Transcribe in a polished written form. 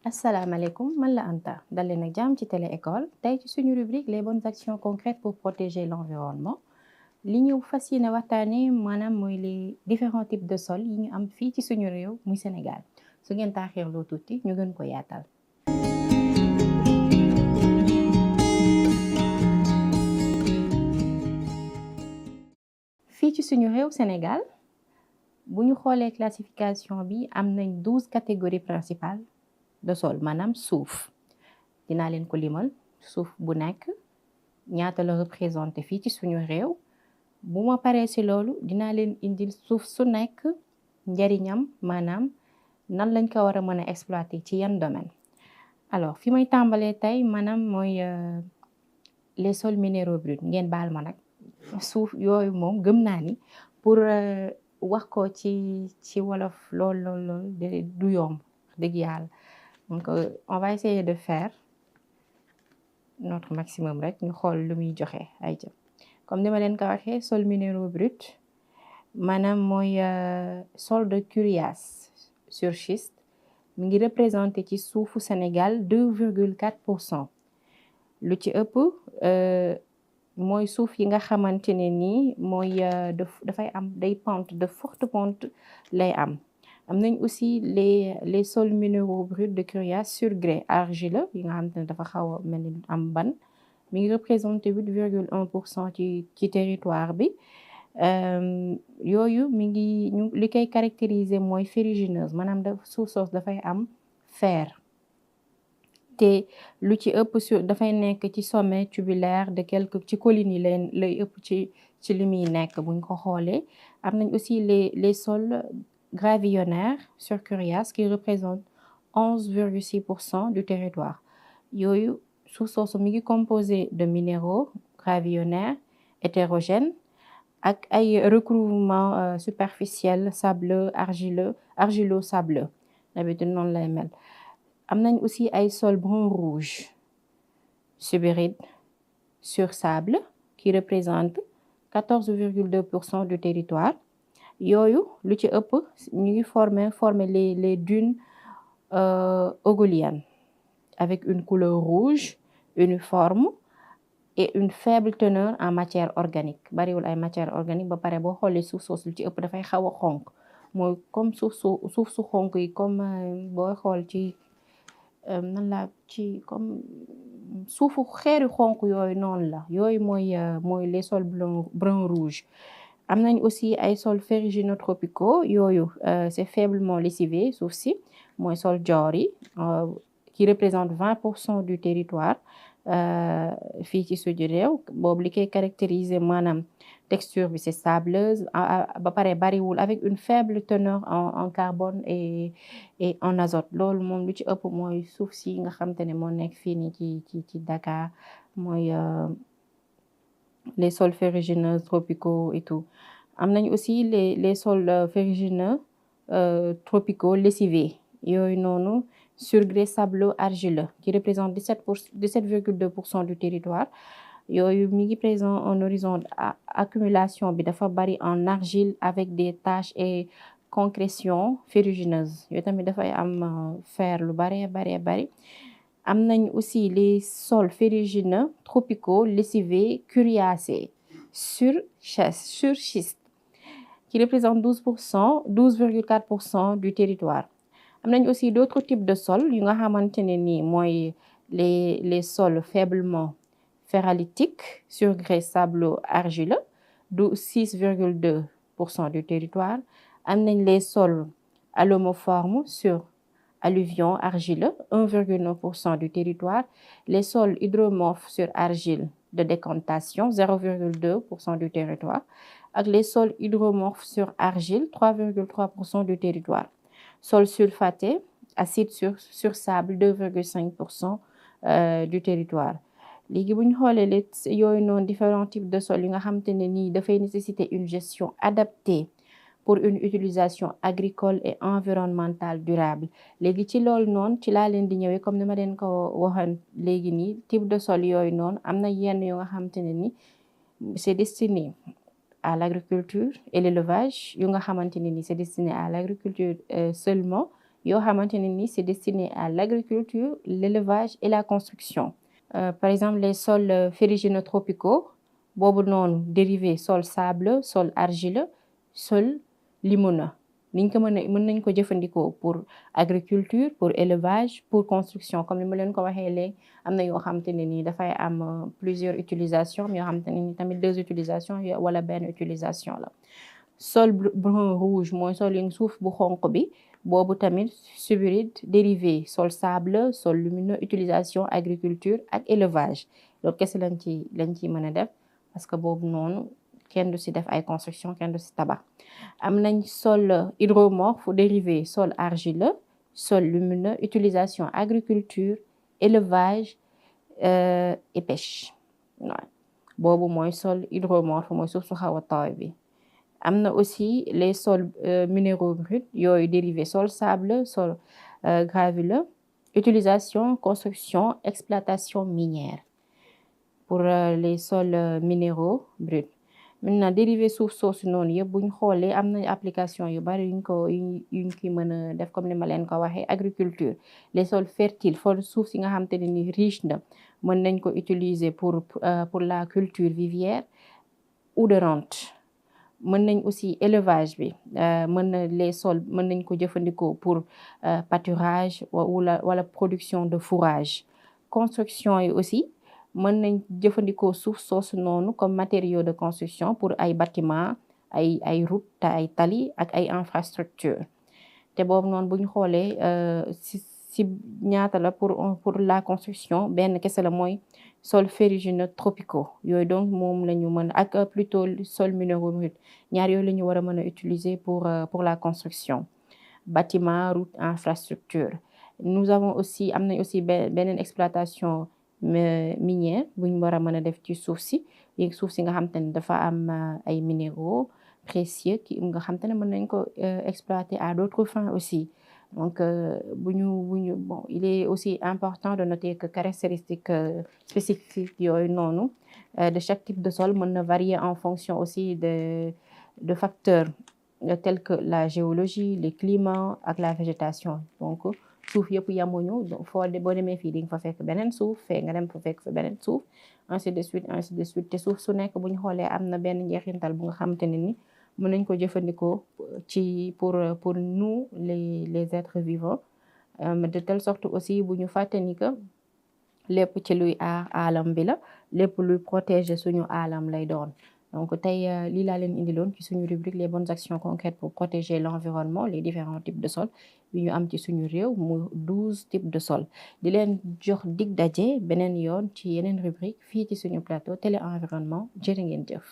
asalaamaaleykum man la Anta dal leen ak jàmm ci télé école tey ci suñu rubrique les bonnes actions concrètes pour protéger l'environnement li ñu fas yéene waxtaane maanaam mooy les différents types de sol yi ñu am fii ci suñu réew muy Sénégal su ngeen taaxirloo tuuti ñu gën ko yaatal. fii ci suñu réew Sénégal bu ñu xoolee classification bi am nañ 12 catégories principales de sol maanaam suuf dinaa leen ko limal suuf bu nekk ñaata la représenté fii ci suñu réew bu ma paree ci loolu dinaa leen indil suuf su nekk njariñam maanaam nan lañ ko war a mën a exploiter ci yan domaine alors fi may tàmbalee tey maanaam mooy les sols minéraux bruts ngeen baal ma nag suuf yooyu moom gëm naa ni pour wax ko ci wolof lool du yomb dëgg yàlla donc on va essayer de faire notre maximum rek ñu xool lu muy joxe ay jëm comme ni ma leen ko waxee sol minéraux bruts maanaam mooy sol de curiace sur schiste mi ngi représenté ci suufu Sénégal 2,4%. lu ci ëpp mooy suuf yi nga xamante ne nii mooy dafay am day pente de forte pente lay am nañ aussi les sols minéraux bruts de curiace sur grès argileux yi nga xamante ne dafa xaw a mel ni am ban mi ngi représenté 8,1% ci territoire bi yooyu mi ngi li koy caractériser mooy ferrugineuse maanaam suuf soos dafay am fer te lu ci ëpp dafay nekk ci sommet tubulaire de quelque ci collines yi lay ëpp ci li muy nekk buñ ko xoolee am nañ aussi les sols gravillonnaires sur curiace qui représentent 11,6% du territoire yooyu suuf soosu mi ngi composé de minéraux gravillonnaires hétérogènes ak ay recouvrement superficiel sableux argilo sableux d'habitude noonu lay mel am nañ aussi ay sol brun rouge subéride sur sable qui représente 14,2% du territoire yooyu lu ci ëpp ñu ngi former les dunes ogoliennes avec une couleur rouge uniforme et une faible teneur en matière organique bariwul ay matière organique ba pare boo xoolee suuf soos lu ci ëpp dafay xaw a xonk mooy comme suuf su xonk yi comme boo xool ci nan la ci comme suufu xeeri xonk yooyu noonu la yooyu mooy les sols brun rouge am nañ aussi ay sols ferrugineux tropicaux yooyu c'est faiblement lessivé suuf si mooy sol joor yi qui représente 20% du territoire fii ci suñu réew boobu li koy caractériser maanaam texture bi c'est sableuse ba pare bariwul avec une faible teneur en carbone et en azote loolu moom lu ci ëpp mooy suuf si nga xam te ne moo nekk fii nii ci Dakar mooy les sols ferrugineux tropicaux et tout am nañ aussi les sols ferrugineux tropicaux lessivés yooyu noonu sur grès sableux argileux qui représente 17,2% du territoire yooyu mi ngi présent en horizon accumulation bi dafa bari en argile avec des taches et concrétions ferrugineuses yooyu tamit dafay am fer lu bari am nañ aussi les sols ferrugineux tropicaux lessivés curiacés sur schiste qui représente 12,4% du territoire am nañ aussi d'autres types de sols yu nga xamante ne nii mooy les sols faiblement ferralitiques sur grès sableux argileux de 6,2% du territoire am nañ les sols allomoformes sur alluvion argileux 1,9% du territoire les sols hydromorphes sur argile de décantation 0,2% du territoire ak les sols hydromorphes sur argile 3,3% du territoire sol sulfaté acide sur sable 2,5% du territoire léegi bu ñu xoolee yooyu noonu différents types de sols yi nga xamante ne nii dafay nécessiter une gestion adaptée pour une utilisation agricole et environnementale durable léegi ci loolu noonu ci laa leen di ñëwee comme ni ma leen ko waxoon léegi nii type de sol yooyu noonu am na yenn yu nga xamante ne ni c'est destiné à l'agriculture et l'élevage yu nga xamante ne ni c'est destiné à l'agriculture seulement yoo xamante ne ni c'est destiné à l'agriculture, l'élevage et la construction. Par exemple les sols ferrugineux tropicaux boobu noonu dérivé sol sable, sol argileux, sol limoneux. niñ ko mën nañ ko jëfandikoo pour agriculture, pour élevage, pour construction comme ni ma leen ko waxee léegi am na yoo xamante ne ni dafay am plusieurs utilisations yoo xamante ne ni tamit 2 utilisations wala benn utilisation la. Sol brun rouge mooy sol yi suuf bu xonq bi boobu tamit subiride dérivé sol sable, sol lumineux, utilisation agriculture ak élevage loolu kese lañ ciy mën a def parce que boobu noonu kenn du si def ay construction kenn du si tabax. am nañ sol hydromorphe dérivé sol argileux, sol lumineux, utilisation agriculture, élevage et pêche waaw boobu mooy sol hydromorphe mooy suuf su xaw a tooy bi. am na aussi les sols minéraux bruts yooyu dérivé sol sable, sol gravuleux, utilisation construction exploitation minière pour les sols minéraux bruts. maintenant dérivé suuf soosu noonu yëpp bu ñu xoolee am na application yu bari yuñ ki mën a def comme ni ma leen ko waxee agriculture les sols fertiles suuf si nga xamante ne ni riche na mën nañ ko utiliser pour la culture vivière ou de rente. mën nañ aussi élevage bi les sols mën nañ ko jëfandikoo pour pâturage wala production de fourrage. construction yi aussi mën nañ jëfandikoo suuf soosu noonu comme matériaux de construction pour ay bâtiment ay route te ay tali ak ay infrastructure te boobu noonu bu ñu xoolee si ñaata la pour la construction benn kese la mooy sol ferrugineux tropicaux yooyu donc moom la ñu mën ak plutôt sol minéraux bruts ñaar yooyu la ñu war a mën a utiliser pour la construction bâtiment route infrastructure. nous avons aussi am nañ aussi beneen exploitation minière bu ñu war a mën a def ci suuf si nga xam te ne dafa am ay minéraux précieux nga xam te ne mën nañ ko exploiter à d'autres fins aussi. donc bon il est aussi important de noter que caractéristiques spécifiques yooyu noonu de chaque type de sol mën na varier en fonction aussi de facteurs tels que la géologie, le climat ak la végétation. donc suuf yëpp yamuñu boo demee fii di nga fa fekk beneen suuf fee nga dem fa fekk fa beneen suuf ainsi de suite te suuf su nekk bu ñu xoolee am na benn njeexintal bu nga xamante ne ni mën nañ ko jëfandikoo pour nous les êtres vivants de telle sorte aussi bu ñu fàtte ni que lépp ci luy aar aalam bi la lépp luy protéger suñu aalam lay doon. donc tey lii laa leen indiloon ci suñu rubrique les bonnes actions concrètes pour protéger l'environnement les différents types de sol yu ñu am ci suñu réew mu 12 types de sol di leen jox dig daje beneen yoon ci yeneen rubrique fii ci suñu plateau télé environnement jërë ngeen jëf.